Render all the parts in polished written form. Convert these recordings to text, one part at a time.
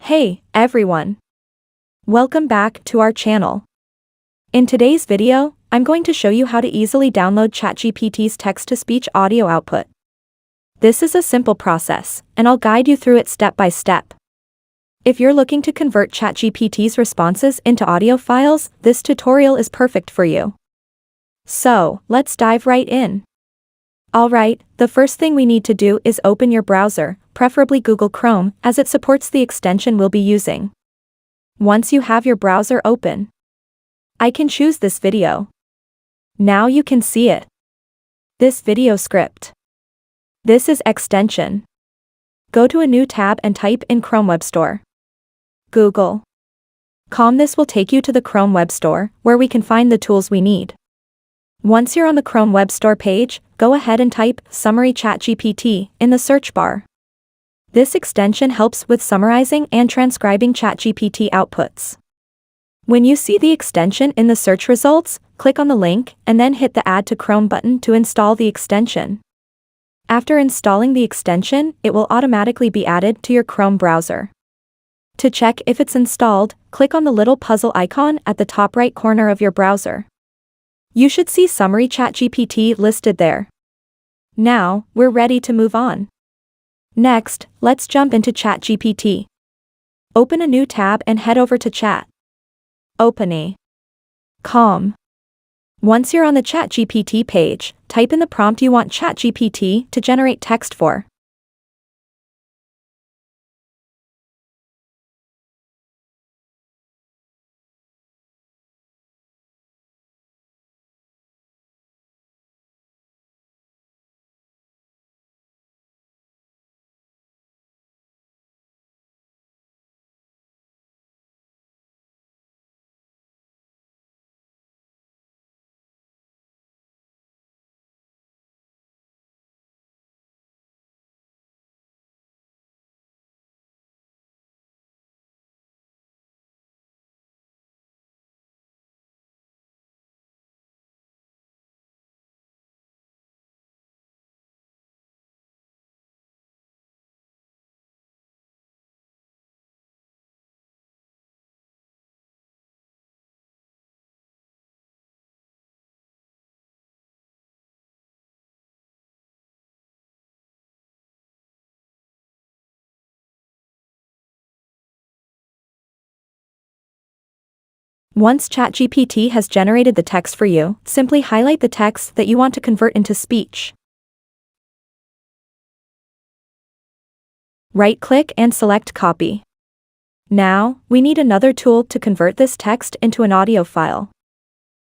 Hey, everyone. Welcome back to our channel. In today's video, I'm going to show you how to easily download ChatGPT's text-to-speech audio output. This is a simple process, and I'll guide you through it step by step. If you're looking to convert ChatGPT's responses into audio files, this tutorial is perfect for you. So, let's dive right in. Alright, the first thing we need to do is open your browser, preferably Google Chrome, as it supports the extension we'll be using. Once you have your browser open, I can choose this video. Now you can see it. This video script. This is extension. Go to a new tab and type in Chrome Web Store. Google.com. This will take you to the Chrome Web Store, where we can find the tools we need. Once you're on the Chrome Web Store page, go ahead and type Summary ChatGPT in the search bar. This extension helps with summarizing and transcribing ChatGPT outputs. When you see the extension in the search results, click on the link and then hit the Add to Chrome button to install the extension. After installing the extension, it will automatically be added to your Chrome browser. To check if it's installed, click on the little puzzle icon at the top right corner of your browser. You should see Summary ChatGPT listed there. Now, we're ready to move on. Next, let's jump into ChatGPT. Open a new tab and head over to Chat. Open.com. Once you're on the ChatGPT page, type in the prompt you want ChatGPT to generate text for. Once ChatGPT has generated the text for you, simply highlight the text that you want to convert into speech. Right-click and select Copy. Now, we need another tool to convert this text into an audio file.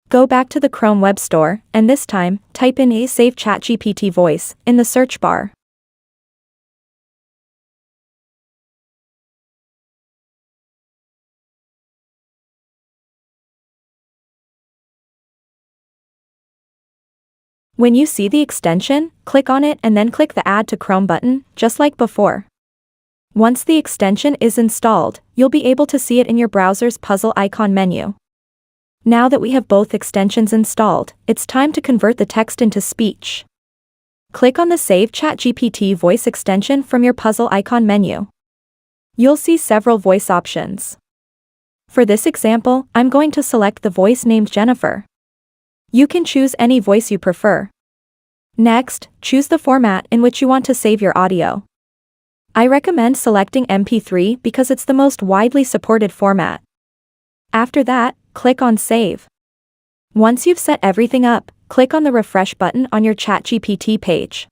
Go back to the Chrome Web Store, and this time, type in a Save ChatGPT Voice in the search bar. When you see the extension, click on it and then click the Add to Chrome button, just like before. Once the extension is installed, you'll be able to see it in your browser's puzzle icon menu. Now that we have both extensions installed, it's time to convert the text into speech. Click on the Save ChatGPT Voice extension from your puzzle icon menu. You'll see several voice options. For this example, I'm going to select the voice named Jennifer. You can choose any voice you prefer. Next, choose the format in which you want to save your audio. I recommend selecting MP3 because it's the most widely supported format. After that, click on Save. Once you've set everything up, click on the Refresh button on your ChatGPT page.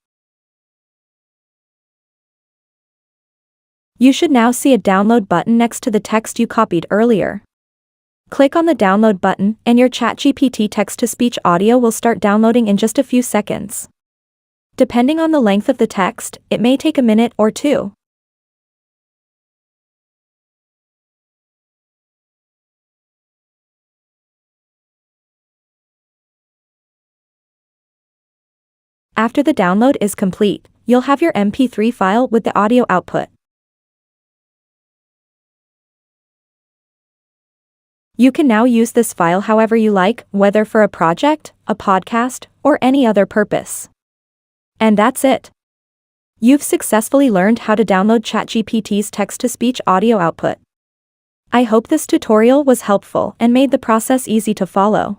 You should now see a download button next to the text you copied earlier. Click on the download button, and your ChatGPT text-to-speech audio will start downloading in just a few seconds. Depending on the length of the text, it may take a minute or two. After the download is complete, you'll have your MP3 file with the audio output. You can now use this file however you like, whether for a project, a podcast, or any other purpose. And that's it. You've successfully learned how to download ChatGPT's text-to-speech audio output. I hope this tutorial was helpful and made the process easy to follow.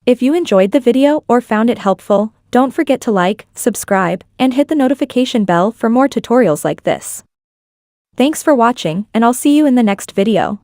If you enjoyed the video or found it helpful, don't forget to like, subscribe, and hit the notification bell for more tutorials like this. Thanks for watching, and I'll see you in the next video.